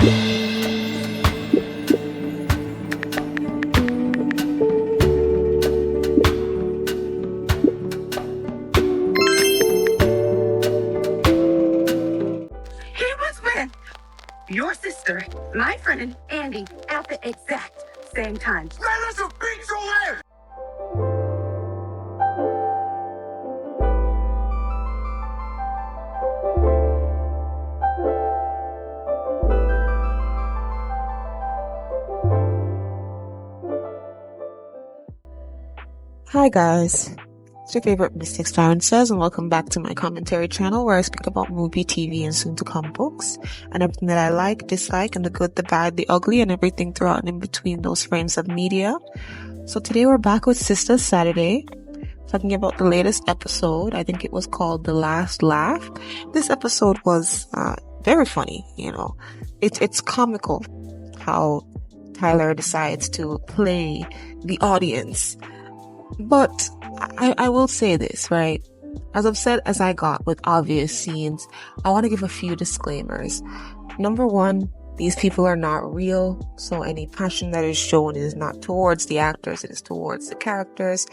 Your sister, my friend Andy, at the exact same time. Let us beat your ass! Hi guys, it's your favorite Miss TheSirenSayz, and welcome back to my commentary channel where I speak about movie, TV, and soon-to-come books, and everything that I like, dislike, and the good, the bad, the ugly, and everything throughout and in between those frames of media. So today we're back with Sistas Saturday, talking about the latest episode. I think it was called The Last Laugh. This episode was very funny, It's comical how Tyler decides to play the audience. But I will say this, right? As upset as I got with obvious scenes, I want to give a few disclaimers. Number one, these people are not real, so any passion that is shown is not towards the actors, it is towards the characters.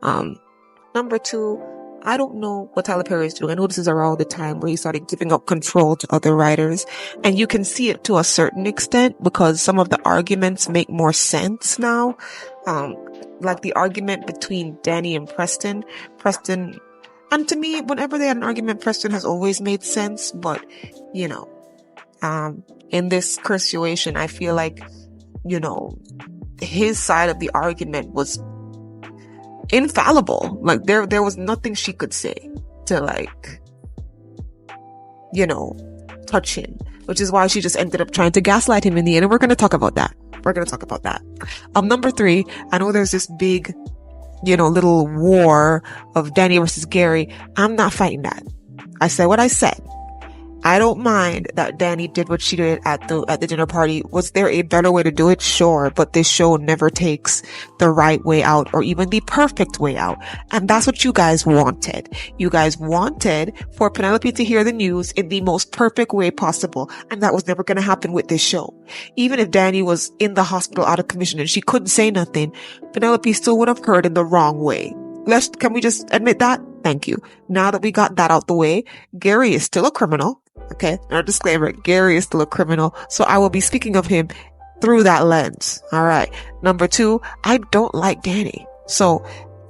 Number two, I don't know what Tyler Perry is doing. I know this is around the time where he started giving up control to other writers, and you can see it to a certain extent because some of the arguments make more sense now. Like the argument between Danny and Preston, and to me, whenever they had an argument, Preston has always made sense, but, in this situation, I feel like, his side of the argument was infallible. Like, there was nothing she could say to, touch him, which is why she just ended up trying to gaslight him in the end, and we're going to talk about that. Number three, I know there's this big, little war of Danny versus Gary. I'm not fighting that. I said what I said. I don't mind that Danny did what she did at the dinner party. Was there a better way to do it? Sure, but this show never takes the right way out or even the perfect way out. And that's what you guys wanted. You guys wanted for Penelope to hear the news in the most perfect way possible. And that was never going to happen with this show. Even if Danny was in the hospital out of commission and she couldn't say nothing, Penelope still would have heard in the wrong way. Can we just admit that? Thank you. Now that we got that out the way, Gary is still a criminal. Okay, our disclaimer, Gary is still a criminal, so I will be speaking of him through that lens. Alright. Number two, I don't like Danny. So,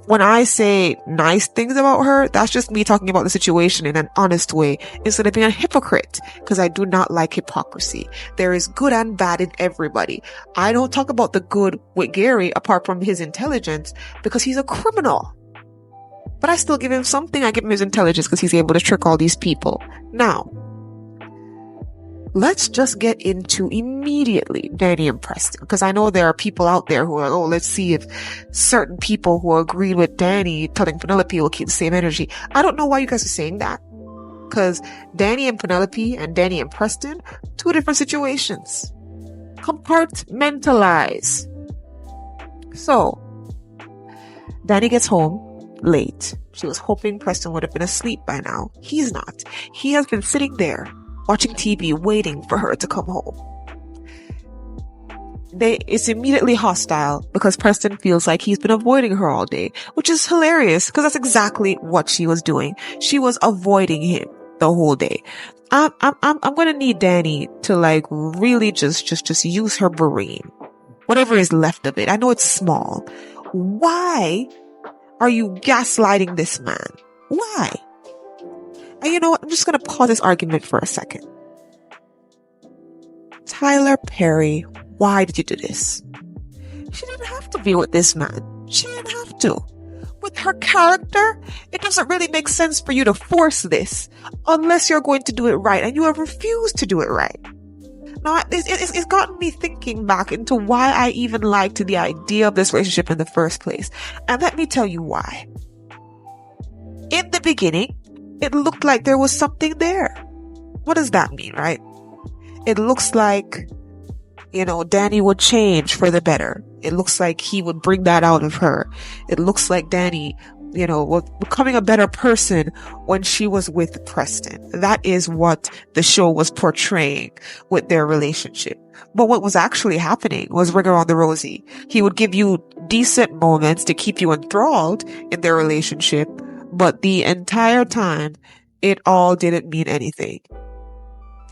when I say nice things about her, that's just me talking about the situation in an honest way, instead of being a hypocrite, because I do not like hypocrisy. There is good and bad in everybody. I don't talk about the good with Gary, apart from his intelligence, because he's a criminal. But I still give him something. I give him his intelligence because he's able to trick all these people. Now, let's just get into immediately Danny and Preston, because I know there are people out there who are, let's see if certain people who agreed with Danny telling Penelope will keep the same energy. I don't know why you guys are saying that, because Danny and Penelope and Danny and Preston, two different situations. Compartmentalize. So, Danny gets home late. She was hoping Preston would have been asleep by now. He's not. He has been sitting there watching TV, waiting for her to come home. It's immediately hostile because Preston feels like he's been avoiding her all day, which is hilarious because that's exactly what she was doing. She was avoiding him the whole day. I'm gonna need Danny to really just use her brain. Whatever is left of it. I know it's small. Why are you gaslighting this man? Why? And you know what? I'm just going to pause this argument for a second. Tyler Perry, why did you do this? She didn't have to be with this man. She didn't have to. With her character, it doesn't really make sense for you to force this unless you're going to do it right, and you have refused to do it right. Now, it's gotten me thinking back into why I even liked the idea of this relationship in the first place. And let me tell you why. In the beginning, it looked like there was something there. What does that mean, right? It looks like, Danny would change for the better. It looks like he would bring that out of her. It looks like Danny was becoming a better person when she was with Preston. That is what the show was portraying with their relationship. But what was actually happening was Ring Around the Rosie. He would give you decent moments to keep you enthralled in their relationship, but the entire time, it all didn't mean anything.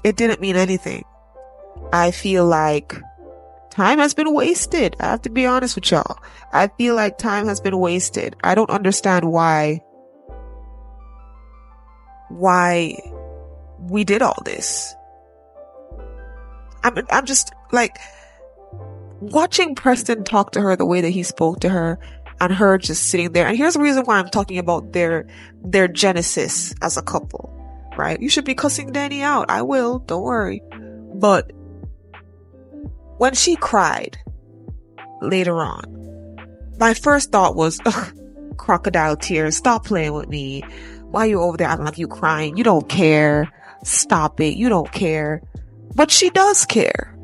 It didn't mean anything. I feel like time has been wasted. I have to be honest with y'all. I feel like time has been wasted. I don't understand why we did all this. I'm just like watching Preston talk to her the way that he spoke to her, and her just sitting there. And here's the reason why I'm talking about their genesis as a couple, right? You should be cussing Danny out. I will. Don't worry. But when she cried later on, my first thought was, crocodile tears. Stop playing with me. Why are you over there acting like you crying? You don't care. Stop it. You don't care. But she does care.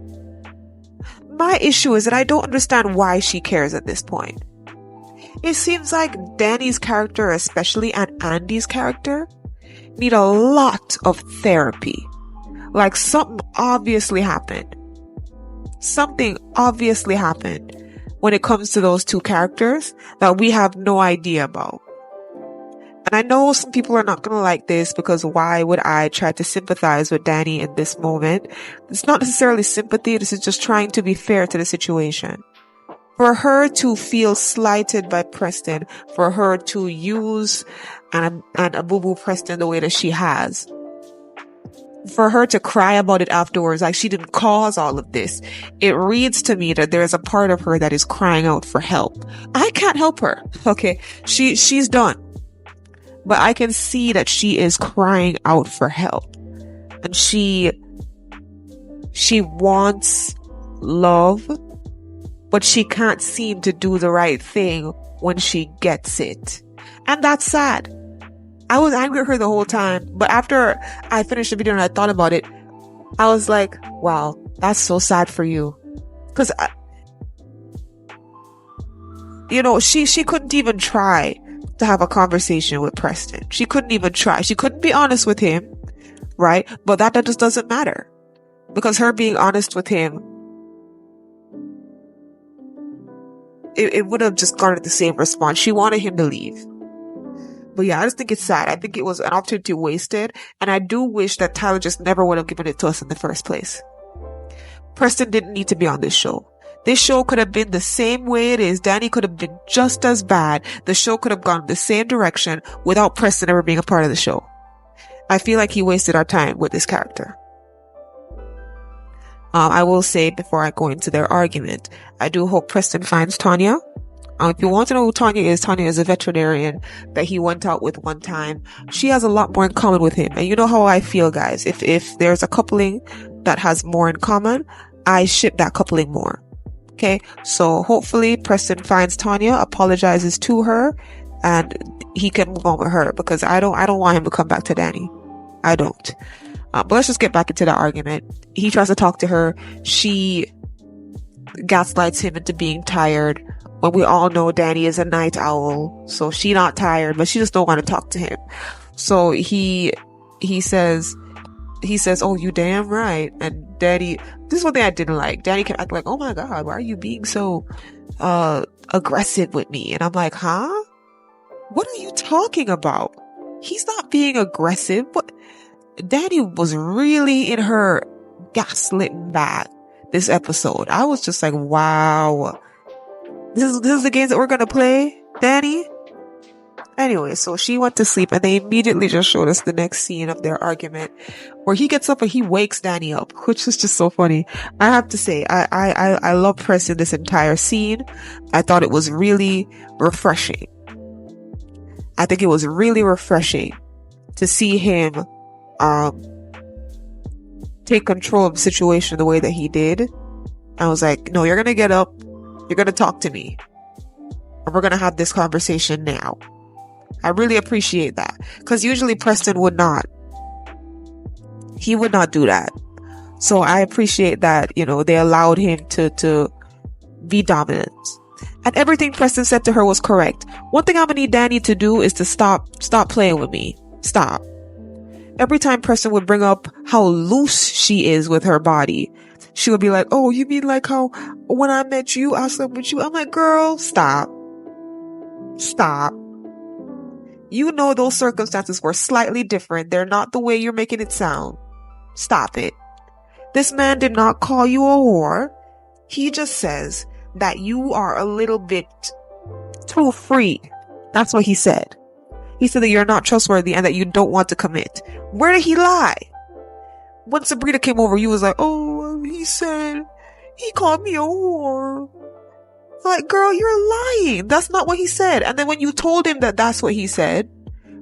My issue is that I don't understand why she cares at this point. It seems like Danny's character, especially, and Andy's character, need a lot of therapy. Like something obviously happened. Something obviously happened when it comes to those two characters that we have no idea about. And I know some people are not going to like this, because why would I try to sympathize with Danny in this moment? It's not necessarily sympathy. This is just trying to be fair to the situation. For her to feel slighted by Preston, for her to use and boo-boo Preston the way that she has, for her to cry about it afterwards, like she didn't cause all of this, it reads to me that there's a part of her that is crying out for help. I can't help her. Okay. She's done. But I can see that she is crying out for help. And she wants love, but she can't seem to do the right thing when she gets it. And that's sad. I was angry at her the whole time, but after I finished the video and I thought about it, I was like, wow, that's so sad for you. Cause she couldn't even try to have a conversation with Preston. She couldn't even try. She couldn't be honest with him, right? But that just doesn't matter, because her being honest with him, it would have just garnered the same response. She wanted him to leave. But yeah, I just think it's sad. I think it was an opportunity wasted, and I do wish that Tyler just never would have given it to us in the first place. Preston didn't need to be on this show. This show could have been the same way it is. Danny could have been just as bad. The show could have gone the same direction without Preston ever being a part of the show. I feel like he wasted our time with this character. I will say, before I go into their argument, I do hope Preston finds Tanya. If you want to know who Tanya is a veterinarian that he went out with one time. She has a lot more in common with him. And you know how I feel, guys. If there's a coupling that has more in common, I ship that coupling more. Okay, so hopefully Preston finds Tanya, apologizes to her, and he can move on with her, because I don't want him to come back to Danny. I don't. But let's just get back into the argument. He tries to talk to her. She gaslights him into being tired, when we all know Danny is a night owl. So she not tired, but she just don't want to talk to him. So he says, oh, you damn right. And Danny, this is one thing I didn't like. Danny kept acting like, oh my God, why are you being so aggressive with me? And I'm like, huh? What are you talking about? He's not being aggressive. But Danny was really in her gaslighting bag this episode. I was just like, wow. This is the games that we're gonna play, Danny? Anyway, so she went to sleep, and they immediately just showed us the next scene of their argument, where he gets up and he wakes Danny up, which is just so funny. I have to say, I love Preston this entire scene. I thought it was really refreshing. I think it was really refreshing to see him, take control of the situation the way that he did. I was like, no, you're gonna get up, you're gonna talk to me, and we're gonna have this conversation now. I really appreciate that, because usually Preston would not. He would not do that. So I appreciate that, they allowed him to be dominant. And everything Preston said to her was correct. One thing I'm gonna need Danny to do is to stop playing with me. Stop. Every time Preston would bring up how loose she is with her body, she would be like, oh, you mean like how when I met you, I slept with you? I'm like, girl, stop. Stop. You know those circumstances were slightly different. They're not the way you're making it sound. Stop it. This man did not call you a whore. He just says that you are a little bit too free. That's what he said. He said that you're not trustworthy and that you don't want to commit. Where did he lie? When Sabrina came over, you was like, oh, he said, he called me a whore. Like, girl, you're lying. That's not what he said. And then when you told him that that's what he said,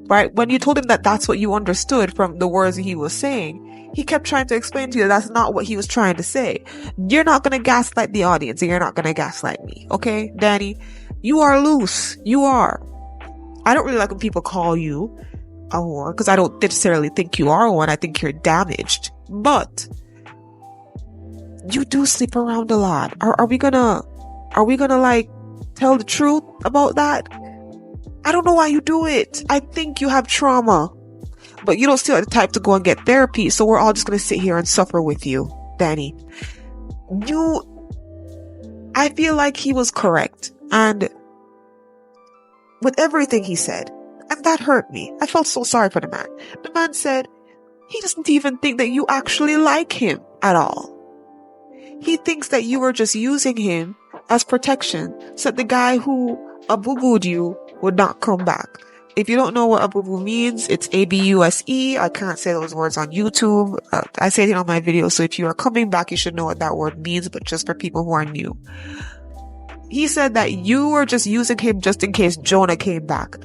right? When you told him that that's what you understood from the words he was saying, he kept trying to explain to you that that's not what he was trying to say. You're not going to gaslight the audience and you're not going to gaslight me. Okay, Danny? You are loose. You are. I don't really like when people call you a whore because I don't necessarily think you are one. I think you're damaged. But you do sleep around a lot. Are we gonna like tell the truth about that? I don't know why you do it. I think you have trauma, but you don't seem like the type to go and get therapy. So we're all just gonna sit here and suffer with you, Danny. I feel like he was correct, and with everything he said, and that hurt me. I felt so sorry for the man. The man said he doesn't even think that you actually like him at all. He thinks that you were just using him as protection so that the guy who abubooed you would not come back. If you don't know what abuboo means, it's ABUSE. I can't say those words on YouTube. I say it on my video, so if you are coming back, you should know what that word means, but just for people who are new. He said that you were just using him just in case Jonah came back.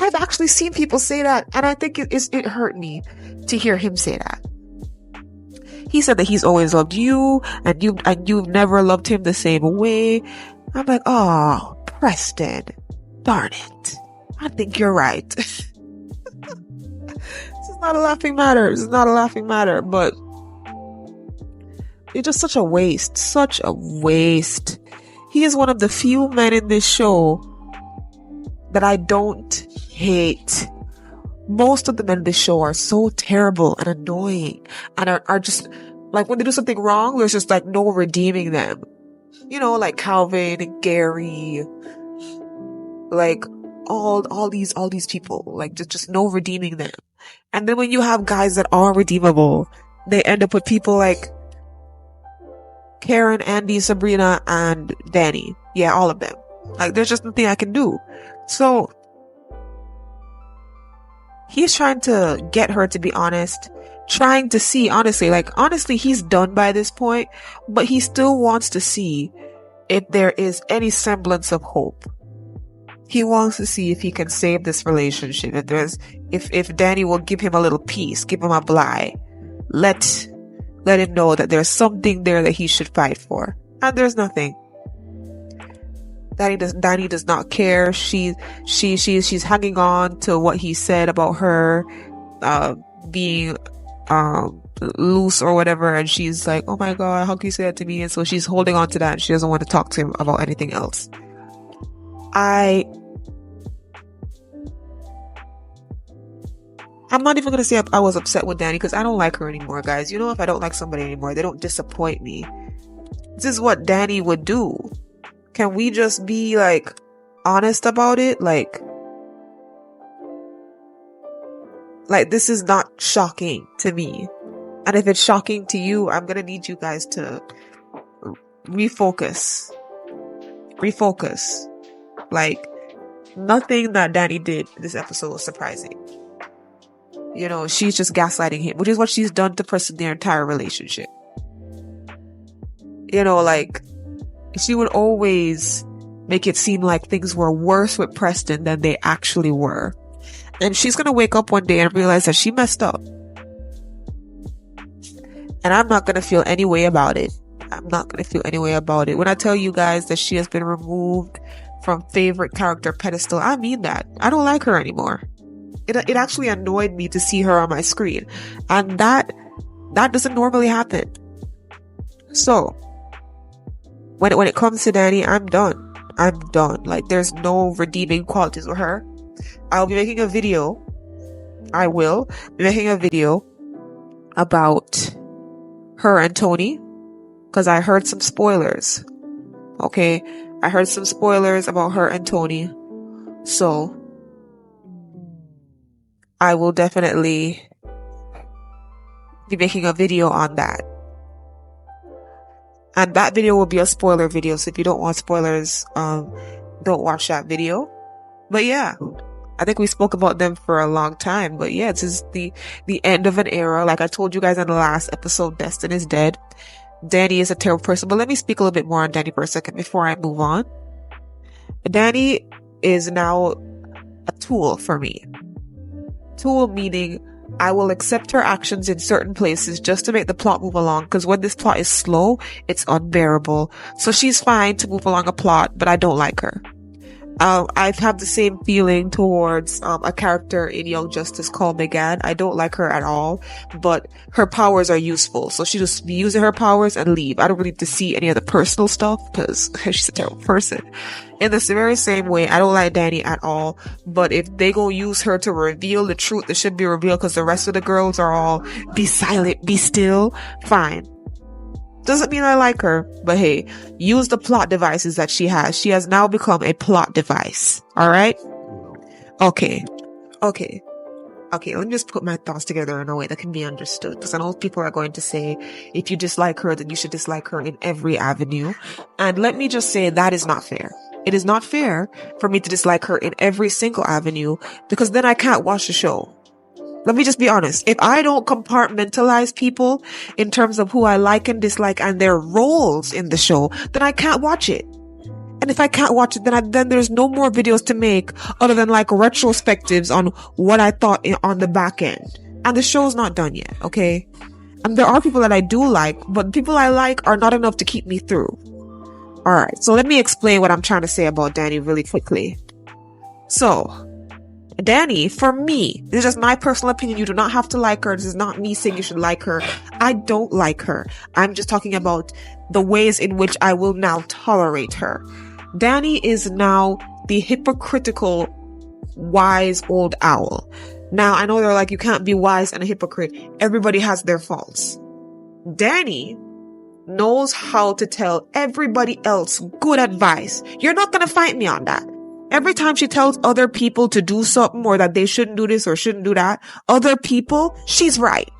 I've actually seen people say that, and I think it hurt me to hear him say that. He said that he's always loved you, and you've never loved him the same way. I'm like, oh, Preston, darn it. I think you're right. This is not a laughing matter. This is not a laughing matter, but it's just such a waste. Such a waste. He is one of the few men in this show that I don't hate. Most of the men in this show are so terrible and annoying and are just like, when they do something wrong, there's just like no redeeming them. You know, like Calvin and Gary, like all these people, like just no redeeming them. And then when you have guys that are redeemable, they end up with people like Karen, Andy, Sabrina, and Danny. Yeah, all of them. Like, there's just nothing I can do. So he's trying to get her to be honest, trying to see, honestly, he's done by this point, but he still wants to see if there is any semblance of hope. He wants to see if he can save this relationship. If Danny will give him a little peace, give him a bly, let him know that there's something there that he should fight for. And there's nothing. Danny does not care. She's hanging on to what he said about her being loose or whatever, and she's like, oh my god, how can you say that to me? And so she's holding on to that, and she doesn't want to talk to him about anything else. I'm not even gonna say I was upset with Danny, because I don't like her anymore, guys. You know, if I don't like somebody anymore, they don't disappoint me. This is what Danny would do. Can we just be like honest about it? Like this is not shocking to me. And if it's shocking to you, I'm gonna need you guys to refocus. Like, nothing that Danny did this episode was surprising. You know, she's just gaslighting him, which is what she's done to Preston their entire relationship. You know, like, she would always make it seem like things were worse with Preston than they actually were. And she's gonna wake up one day and realize that she messed up. And I'm not gonna feel any way about it. When I tell you guys that she has been removed from favorite character pedestal, I mean that. I don't like her anymore. It actually annoyed me to see her on my screen. And that doesn't normally happen. So, when it comes to Danny, I'm done. I'm done. Like, there's no redeeming qualities with her. I'll be making a video. I will be making a video about her and Tony, because I heard some spoilers. Okay, I heard some spoilers about her and Tony, so I will definitely be making a video on that. And that video will be a spoiler video, so if you don't want spoilers, don't watch that video. But yeah, I think we spoke about them for a long time. But yeah, this is the end of an era. Like I told you guys in the last episode, Destin is dead. Danny is a terrible person. But let me speak a little bit more on Danny for a second before I move on. Danny is now a tool for me. Tool meaning I will accept her actions in certain places just to make the plot move along, because when this plot is slow, it's unbearable. So she's fine to move along a plot, but I don't like her. I've had the same feeling towards a character in Young Justice called Megan. I don't like her at all, but her powers are useful. So she just be using her powers and leave. I don't really need to see any of the personal stuff because she's a terrible person. In the very same way, I don't like Danny at all, but if they go use her to reveal the truth that should be revealed because the rest of the girls are all be silent, be still, fine. Doesn't mean I like her, but hey, use the plot devices that she has. She has now become a plot device. Alright? Okay. Let me just put my thoughts together in a way that can be understood. Because I know people are going to say, if you dislike her, then you should dislike her in every avenue. And let me just say that is not fair. It is not fair for me to dislike her in every single avenue, because then I can't watch the show. Let me just be honest. If I don't compartmentalize people in terms of who I like and dislike and their roles in the show, then I can't watch it. And if I can't watch it, then there's no more videos to make other than like retrospectives on what I thought on the back end. And the show's not done yet, okay? And there are people that I do like, but people I like are not enough to keep me through. Alright, so let me explain what I'm trying to say about Danny really quickly. So, Danny, for me, this is just my personal opinion. You do not have to like her. This is not me saying you should like her. I don't like her. I'm just talking about the ways in which I will now tolerate her. Danny is now the hypocritical, wise old owl. Now, I know they're like, you can't be wise and a hypocrite. Everybody has their faults. Danny knows how to tell everybody else good advice. You're not going to fight me on that. Every time she tells other people to do something or that they shouldn't do this or shouldn't do that, other people, she's right.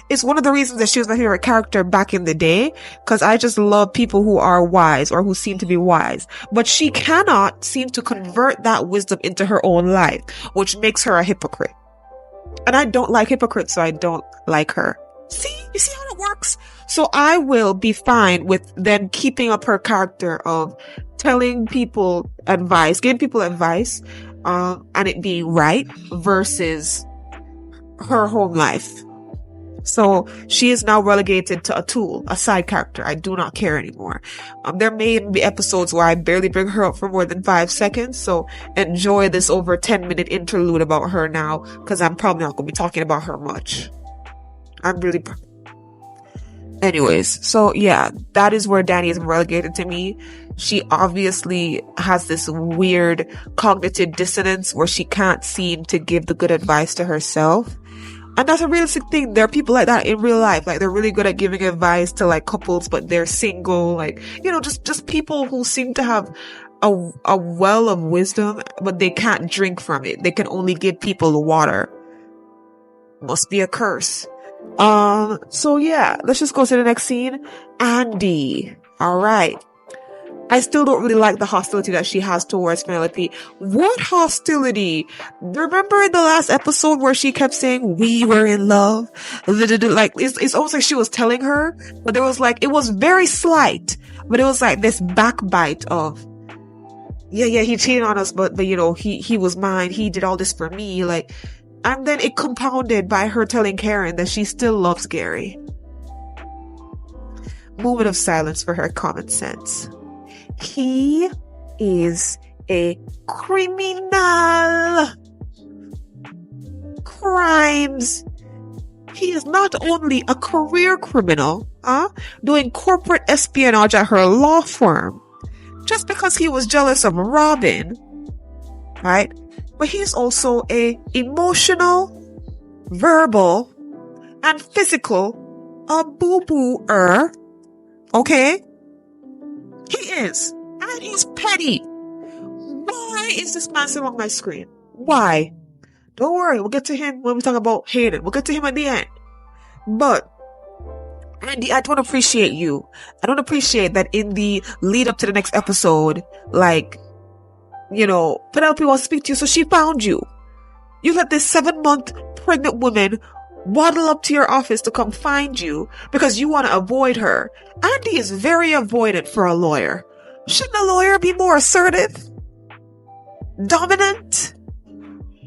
It's one of the reasons that she was my favorite character back in the day, because I just love people who are wise or who seem to be wise. But she cannot seem to convert that wisdom into her own life, which makes her a hypocrite. And I don't like hypocrites, so I don't like her. You see how it works? So I will be fine with them keeping up her character of telling people advice, giving people advice, and it being right versus her home life. So she is now relegated to a tool, a side character. I do not care anymore. There may be episodes where I barely bring her up for more than 5 seconds. So enjoy this over 10-minute interlude about her now, because I'm probably not going to be talking about her much. Anyways, so yeah, that is where Danny is relegated to me. She obviously has this weird cognitive dissonance where she can't seem to give the good advice to herself. And that's a realistic thing. There are people like that in real life. Like, they're really good at giving advice to like couples, but they're single. Like, just people who seem to have a well of wisdom, but they can't drink from it. They can only give people water. Must be a curse. So yeah, let's just go to the next scene. Andy. Alright. I still don't really like the hostility that she has towards Penelope. What hostility? Remember in the last episode where she kept saying, we were in love? Like, it's almost like she was telling her, but there was like, it was very slight, but it was like this backbite of, yeah, he cheated on us, but he was mine. He did all this for me. Like, and then it compounded by her telling Karen that she still loves Gary. Moment of silence for her common sense. He is a criminal. Crimes. He is not only a career criminal, doing corporate espionage at her law firm. just because he was jealous of Robin, right? But he's also a emotional, verbal, and physical boo-boo-er. Okay? He is. And he's petty. Why is this man still on my screen? Why? Don't worry, we'll get to him when we talk about Hayden. We'll get to him at the end. But, Andy, I don't appreciate you. I don't appreciate that in the lead up to the next episode, like, you know, Penelope wants to speak to you, so she found you. You let this 7-month pregnant woman waddle up to your office to come find you because you want to avoid her. Andy is very avoidant for a lawyer. Shouldn't a lawyer be more assertive? Dominant?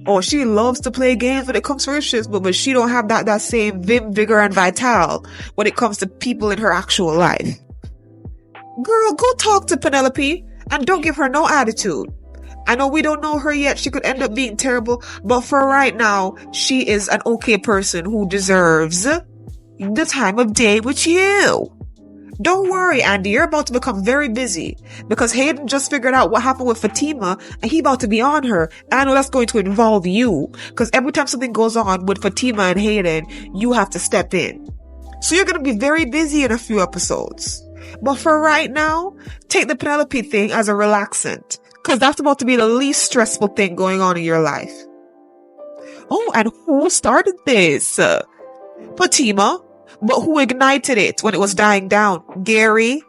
Oh, she loves to play games when it comes to relationships, but she don't have that same vim, vigor, and vital when it comes to people in her actual life. Girl, go talk to Penelope and don't give her no attitude. I know we don't know her yet. She could end up being terrible, but for right now, she is an okay person who deserves the time of day with you. Don't worry, Andy, you're about to become very busy because Hayden just figured out what happened with Fatima and he about to be on her. And I know that's going to involve you because every time something goes on with Fatima and Hayden, you have to step in. So you're going to be very busy in a few episodes. But for right now, take the Penelope thing as a relaxant because that's about to be the least stressful thing going on in your life. Oh, and who started this? Fatima. But who ignited it when it was dying down? Gary.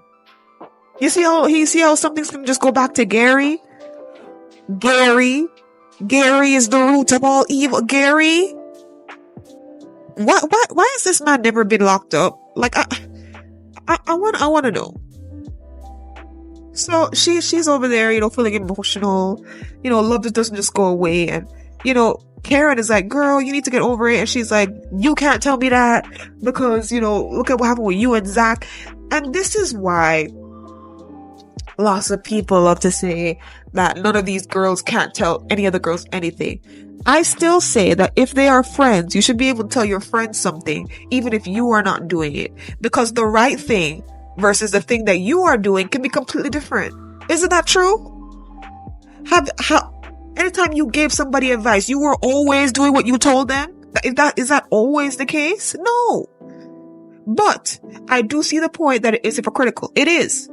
You see how something's gonna just go back to Gary? Gary is the root of all evil. Gary? Why has this man never been locked up? Like, I want to know. So she's over there, you know, feeling emotional. You know, love doesn't just go away. And, you know, Karen is like, girl, you need to get over it. And she's like, you can't tell me that because, you know, look at what happened with you and Zach. And this is why lots of people love to say that none of these girls can't tell any other girls anything. I still say that if they are friends, you should be able to tell your friends something, even if you are not doing it. Because the right thing versus the thing that you are doing can be completely different. Isn't that true? Anytime you gave somebody advice, you were always doing what you told them? Is that always the case? No. But I do see the point that it is hypocritical. It is.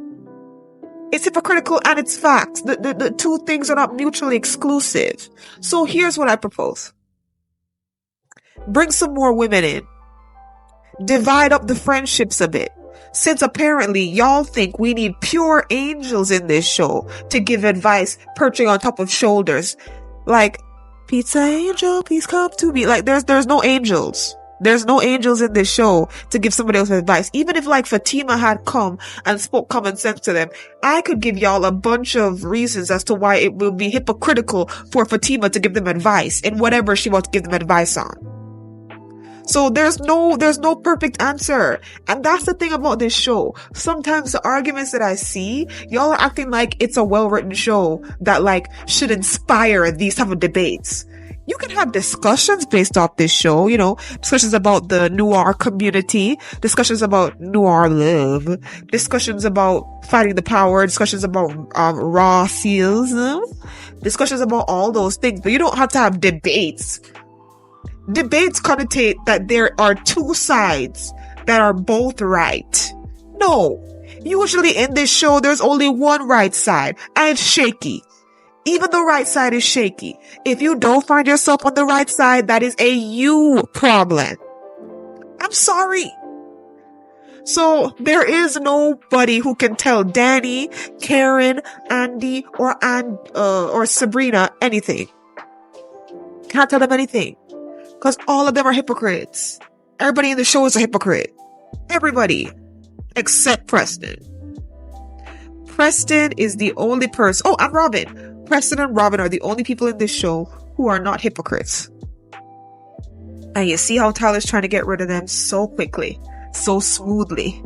It's hypocritical and it's facts. The two things are not mutually exclusive. So here's what I propose. Bring some more women in. Divide up the friendships a bit. Since apparently y'all think we need pure angels in this show to give advice perching on top of shoulders. Like, pizza angel, please come to me. Like, there's no angels. There's no angels in this show to give somebody else advice. Even if like Fatima had come and spoke common sense to them, I could give y'all a bunch of reasons as to why it will be hypocritical for Fatima to give them advice in whatever she wants to give them advice on. So there's no perfect answer. And that's the thing about this show. Sometimes the arguments that I see, y'all are acting like it's a well-written show that like should inspire these type of debates. You can have discussions based off this show, you know, discussions about the noir community, discussions about noir love, discussions about fighting the power, discussions about raw seals, discussions about all those things, but you don't have to have debates. Debates connotate that there are two sides that are both right. No. Usually in this show, there's only one right side, and it's shaky. Even the right side is shaky. If you don't find yourself on the right side, that is a you problem. I'm sorry. So there is nobody who can tell Danny, Karen, Andy, or Sabrina anything. Can't tell them anything. Because all of them are hypocrites. Everybody in the show is a hypocrite. Everybody. Except Preston. Preston is the only person. Oh, and Robin. Preston and Robin are the only people in this show who are not hypocrites. And you see how Tyler's trying to get rid of them so quickly. So smoothly.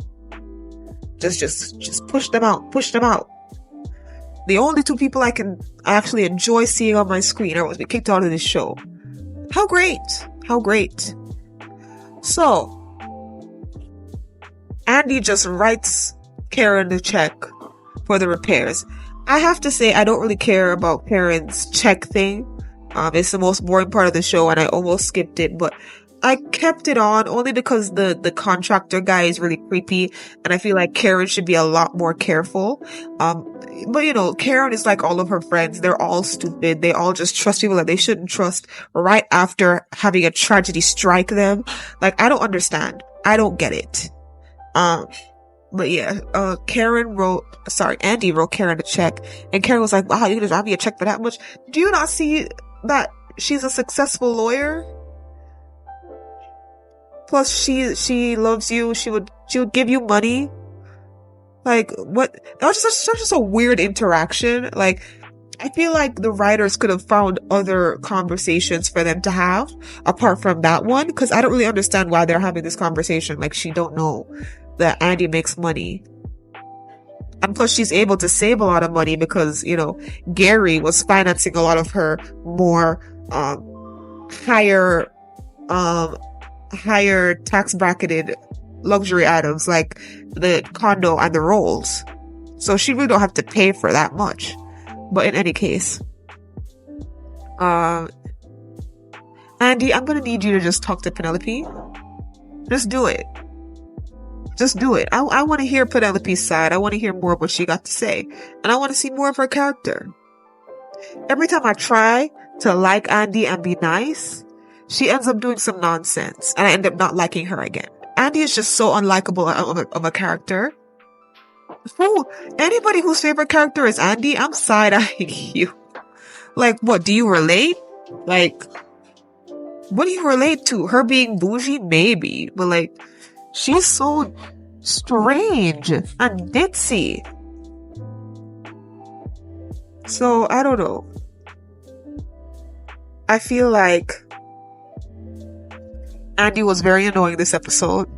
Just push them out. Push them out. The only two people I actually enjoy seeing on my screen are ones we kicked out of this show. How great. How great. So, Andy just writes Karen a check for the repairs. I have to say, I don't really care about Karen's check thing. It's the most boring part of the show, and I almost skipped it, but I kept it on only because the contractor guy is really creepy, and I feel like Karen should be a lot more careful. But you know, Karen is like all of her friends. They're all stupid. They all just trust people that they shouldn't trust right after having a tragedy strike them. Like, I don't understand. I don't get it. But yeah, Andy wrote Karen a check, and Karen was like, wow, you just write me a check for that much? Do you not see that she's a successful lawyer? Plus, she loves you. She would give you money. Like, what? That was just a weird interaction. Like, I feel like the writers could have found other conversations for them to have apart from that one, because I don't really understand why they're having this conversation. Like, she don't know that Andy makes money. And plus, she's able to save a lot of money because, you know, Gary was financing a lot of her more higher tax bracketed luxury items like the condo and the rolls. So she really don't have to pay for that much. But in any case, Andy, I'm gonna need you to just talk to Penelope. Just do it. Just do it. I want to hear Penelope's side. I want to hear more of what she got to say. And I want to see more of her character. Every time I try to like Andy and be nice, she ends up doing some nonsense, and I end up not liking her again. Andy is just so unlikable of a character. Anybody whose favorite character is Andy, I'm side-eyeing you. Like, what, do you relate? Like, what do you relate to? Her being bougie? Maybe. But like, she's so strange and ditzy. So, I don't know. I feel like Andy was very annoying this episode.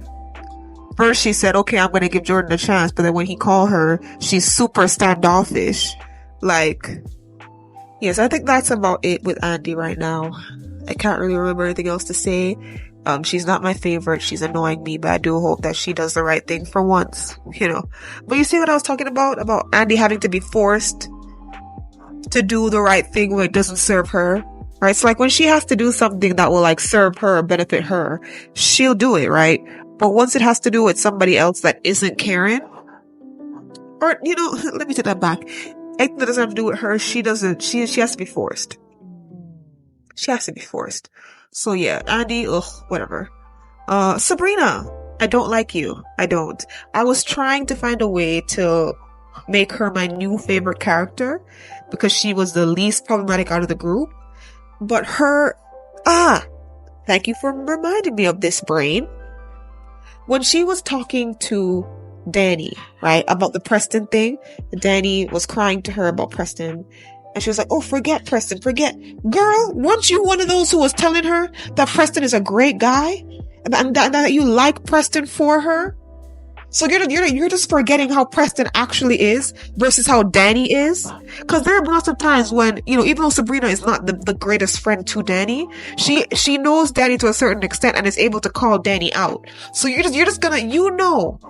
First, she said, okay, I'm going to give Jordan a chance. But then when he called her, she's super standoffish. Like, yes, I think that's about it with Andy right now. I can't really remember anything else to say. She's not my favorite. She's annoying me, but I do hope that she does the right thing for once, you know. But you see what I was talking about Andy having to be forced to do the right thing when it doesn't serve her, right? So like when she has to do something that will like serve her or benefit her, she'll do it, right? But once it has to do with somebody else that isn't Karen, or, you know, let me take that back. Anything that doesn't have to do with her, she has to be forced. She has to be forced. So yeah, Andy, whatever. Sabrina, I don't like you. I don't. I was trying to find a way to make her my new favorite character because she was the least problematic out of the group. But thank you for reminding me of this, brain. When she was talking to Danny, right, about the Preston thing, Danny was crying to her about Preston. And she was like, oh, forget Preston, forget. Girl, weren't you one of those who was telling her that Preston is a great guy? And that you like Preston for her? So you're just forgetting how Preston actually is versus how Danny is? Cause there are lots of times when, you know, even though Sabrina is not the greatest friend to Danny, she knows Danny to a certain extent and is able to call Danny out. So you're just gonna, you know,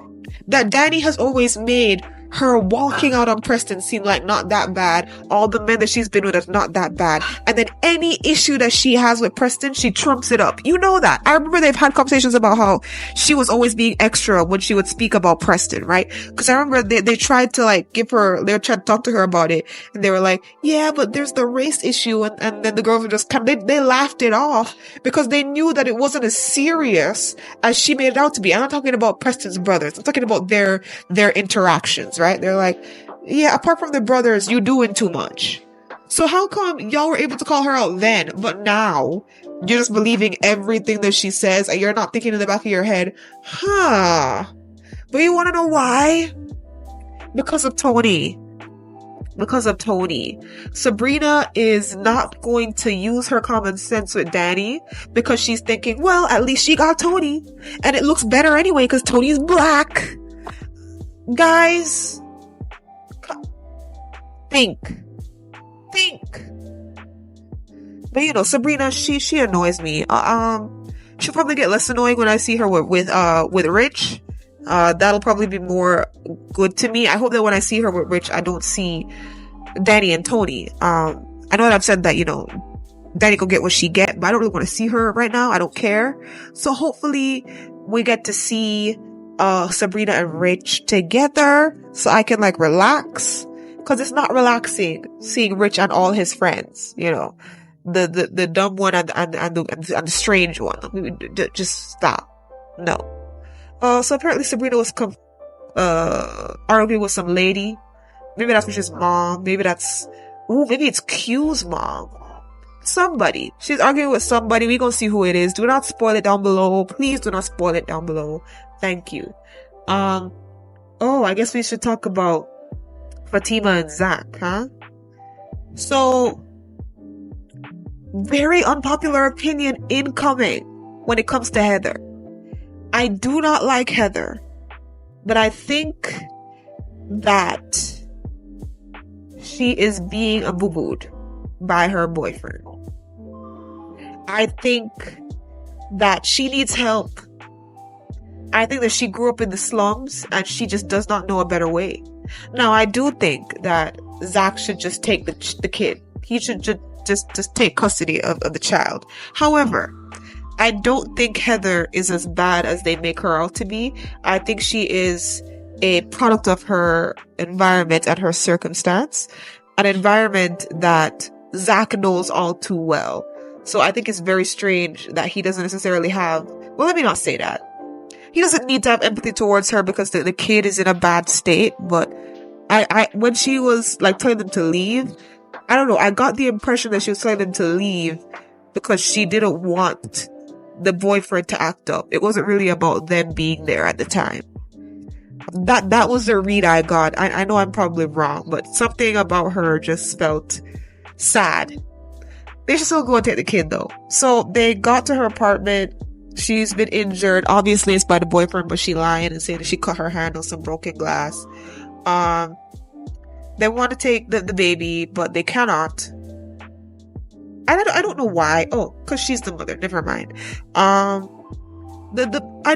that Danny has always made her walking out on Preston seem like not that bad. All the men that she's been with are not that bad. And then any issue that she has with Preston, she trumps it up. You know that. I remember they've had conversations about how she was always being extra when she would speak about Preston, right? Because I remember they tried to like they tried to talk to her about it. And they were like, yeah, but there's the race issue. And then the girls would just come, they laughed it off because they knew that it wasn't as serious as she made it out to be. I'm not talking about Preston's brothers. I'm talking about their interactions. Right? They're like, yeah, apart from the brothers, you doing too much. So how come y'all were able to call her out then, but now you're just believing everything that she says and you're not thinking in the back of your head, But you want to know why? Because of Tony. Because of Tony. Sabrina is not going to use her common sense with Danny because she's thinking, well, at least she got Tony. And it looks better anyway because Tony's black. Guys, think. But you know, Sabrina, she annoys me. She'll probably get less annoying when I see her with Rich. That'll probably be more good to me. I hope that when I see her with Rich, I don't see Danny and Tony. I know that I've said that, Danny can get what she get, but I don't really want to see her right now. I don't care. So hopefully we get to see Sabrina and Rich together so I can relax, because it's not relaxing seeing Rich and all his friends, the dumb one and the strange one. Just stop. No. So apparently Sabrina was arguing with some lady. Maybe that's Rich's mom. Maybe it's Q's mom. Somebody. She's arguing with somebody. We're gonna see who it is. Do not spoil it down below. Please do not spoil it down below. Thank you. I guess we should talk about Fatima and Zach, huh? So, very unpopular opinion incoming when it comes to Heather. I do not like Heather, but I think that she is being boo-booed by her boyfriend. I think that she needs help. I think that she grew up in the slums and she just does not know a better way. Now, I do think that Zach should just take the kid. He should just take custody of the child. However, I don't think Heather is as bad as they make her out to be. I think she is a product of her environment and her circumstance, an environment that Zach knows all too well. So I think it's very strange that he doesn't necessarily have, well, let me not say that. He doesn't need to have empathy towards her because the kid is in a bad state, but when she was telling them to leave, I don't know, I got the impression that she was telling them to leave because she didn't want the boyfriend to act up. It wasn't really about them being there at the time. That was the read I got. I know I'm probably wrong, but something about her just felt sad. They should still go and take the kid though. So they got to her apartment. She's been injured. Obviously it's by the boyfriend, but she lying and saying that she cut her hand on some broken glass. They want to take the baby, but they cannot. I don't know why. Oh, because she's the mother. Never mind. I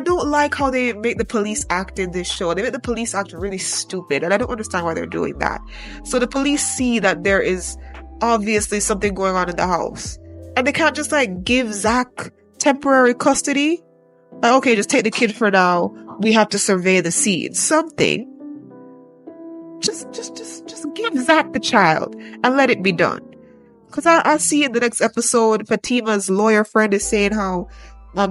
don't like how they make the police act in this show. They make the police act really stupid, and I don't understand why they're doing that. So the police see that there is obviously something going on in the house, and they can't just give Zach temporary custody. Okay, just take the kid for now. We have to survey the scene. Something. Just give Zach the child and let it be done. Because I see in the next episode, Fatima's lawyer friend is saying how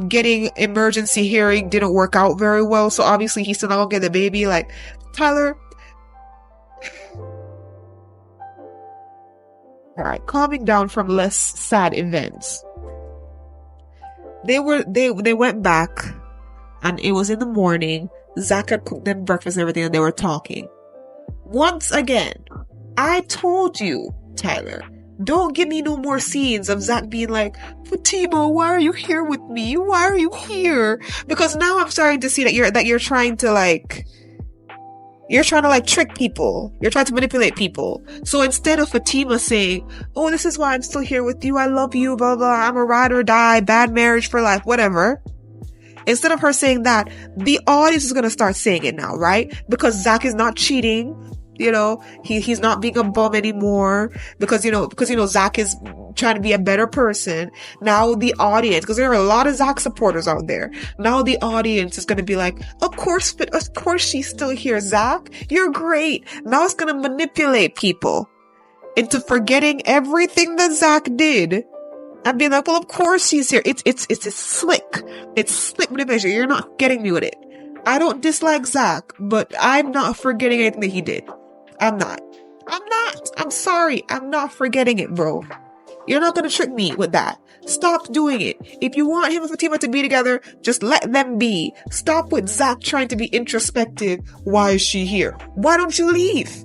getting emergency hearing didn't work out very well. So obviously he's still not gonna get the baby. Tyler. Alright, calming down from less sad events. They went back and it was in the morning. Zach had cooked them breakfast and everything and they were talking. Once again, I told you, Tyler, don't give me no more scenes of Zach being like, Fatima, why are you here with me? Why are you here? Because now I'm starting to see that you're trying to trick people. You're trying to manipulate people. So instead of Fatima saying, oh, this is why I'm still here with you. I love you, blah, blah. I'm a ride or die, bad marriage for life, whatever. Instead of her saying that, the audience is going to start saying it now, right? Because Zach is not cheating. He's not being a bum anymore because Zach is trying to be a better person. Now the audience, because there are a lot of Zach supporters out there. Now the audience is going to be like, of course she's still here, Zach. You're great. Now it's going to manipulate people into forgetting everything that Zach did and being like, well, of course she's here. It's slick. It's slick manipulation. You're not getting me with it. I don't dislike Zach, but I'm not forgetting anything that he did. I'm not. I'm sorry. I'm not forgetting it, bro. You're not gonna trick me with that. Stop doing it. If you want him and Fatima to be together, just let them be. Stop with Zach trying to be introspective. Why is she here? Why don't you leave?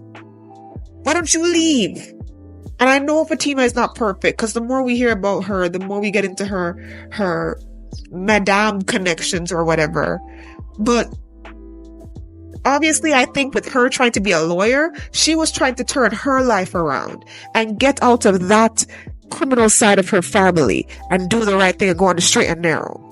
And I know Fatima is not perfect, because the more we hear about her, the more we get into her madame connections or whatever. But obviously, I think with her trying to be a lawyer, she was trying to turn her life around and get out of that criminal side of her family and do the right thing and go on the straight and narrow.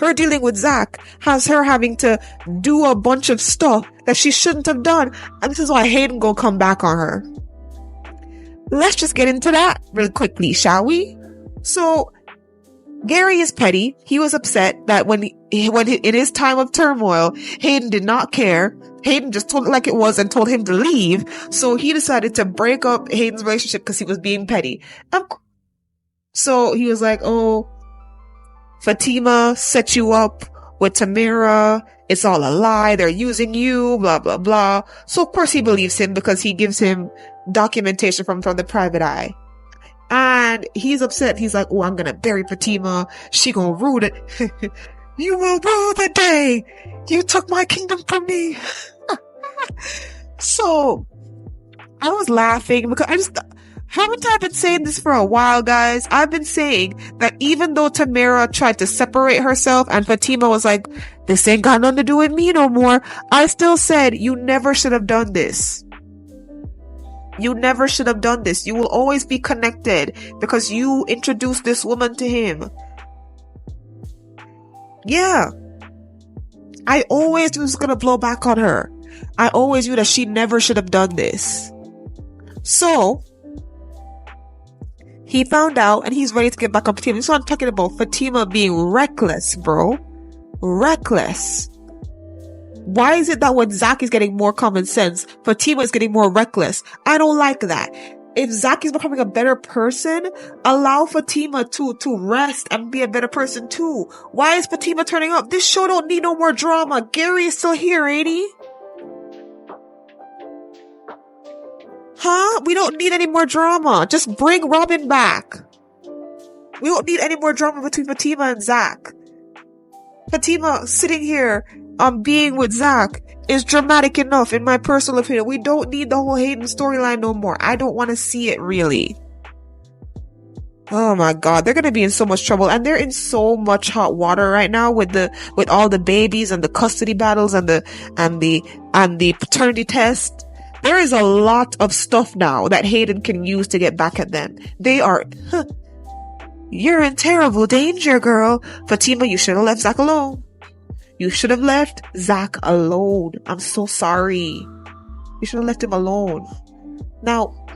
her dealing with Zach has her having to do a bunch of stuff that she shouldn't have done. And this is why Hayden gonna come back on her. Let's just get into that really quickly, shall we? So, Gary is petty. He was upset that when in his time of turmoil, Hayden did not care. Hayden just told it like it was and told him to leave. So he decided to break up Hayden's relationship because he was being petty. So he was like, oh, Fatima set you up with Tamara. It's all a lie. They're using you, blah, blah, blah. So of course he believes him because he gives him documentation from the private eye. And he's upset. He's like, oh, I'm gonna bury Fatima. She gonna rule it. You will rule the day you took my kingdom from me. So I was laughing because haven't I been saying this for a while, guys? I've been saying that even though Tamara tried to separate herself and Fatima was like, this ain't got nothing to do with me no more, I still said, you never should have done this. You never should have done this. You will always be connected because you introduced this woman to him. Yeah. I always was gonna blow back on her. I always knew that she never should have done this. So, he found out and he's ready to get back on Fatima. So I'm talking about Fatima being reckless, bro. Reckless. Why is it that when Zach is getting more common sense, Fatima is getting more reckless? I don't like that. If Zach is becoming a better person, allow Fatima to rest and be a better person too. Why is Fatima turning up? This show don't need no more drama. Gary is still here, ain't he? Huh? We don't need any more drama. Just bring Robin back. We don't need any more drama between Fatima and Zach. Fatima sitting here, being with Zach is dramatic enough, in my personal opinion. We don't need the whole Hayden storyline no more. I don't want to see it, really. Oh my god, they're gonna be in so much trouble, and they're in so much hot water right now with all the babies and the custody battles and the paternity test. There is a lot of stuff now that Hayden can use to get back at them. You're in terrible danger, girl. Fatima, you should have left Zach alone. You should have left Zach alone. I'm so sorry. You should have left him alone. Now,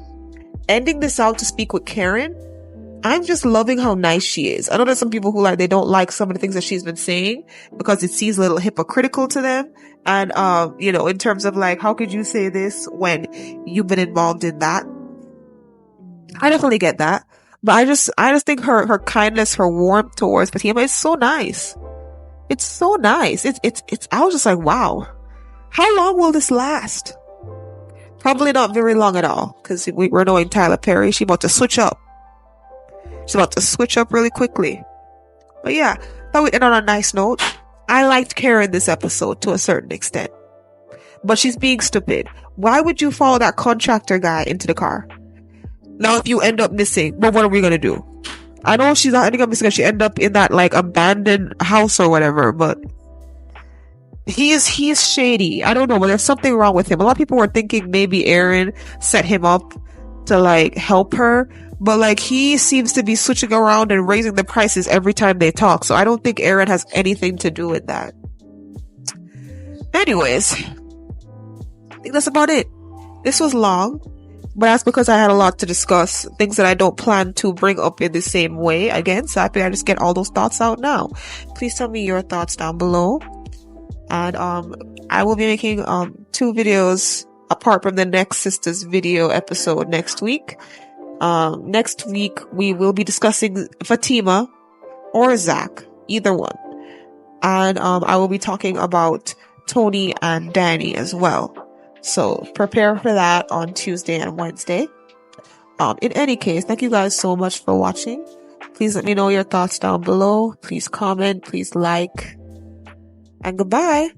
ending this out to speak with Karen, I'm just loving how nice she is. I know there's some people who they don't like some of the things that she's been saying because it seems a little hypocritical to them. And, in terms of how could you say this when you've been involved in that? I definitely get that. But I just think her kindness, her warmth towards Fatima is so nice. It's so nice. I was just like, wow. How long will this last? Probably not very long at all. Cause we're knowing Tyler Perry. She's about to switch up. She's about to switch up really quickly. But yeah, thought we'd end on a nice note. I liked Karen this episode to a certain extent. But she's being stupid. Why would you follow that contractor guy into the car? Now if you end up missing, well, what are we gonna do? I know she's not ending up missing because she ended up in that abandoned house or whatever, but he's shady. I don't know, but there's something wrong with him. A lot of people were thinking maybe Aaron set him up to help her, but he seems to be switching around and raising the prices every time they talk. So I don't think Aaron has anything to do with that. Anyways, I think that's about it. This was long, but that's because I had a lot to discuss, things that I don't plan to bring up in the same way again. So I think I just get all those thoughts out now. Please tell me your thoughts down below. And I will be making 2 videos apart from the next Sisters video episode next week. Next week we will be discussing Fatima or Zach, either one. And I will be talking about Tony and Danny as well. So prepare for that on Tuesday and Wednesday. In any case, thank you guys so much for watching. Please let me know your thoughts down below. Please comment, please like, and goodbye.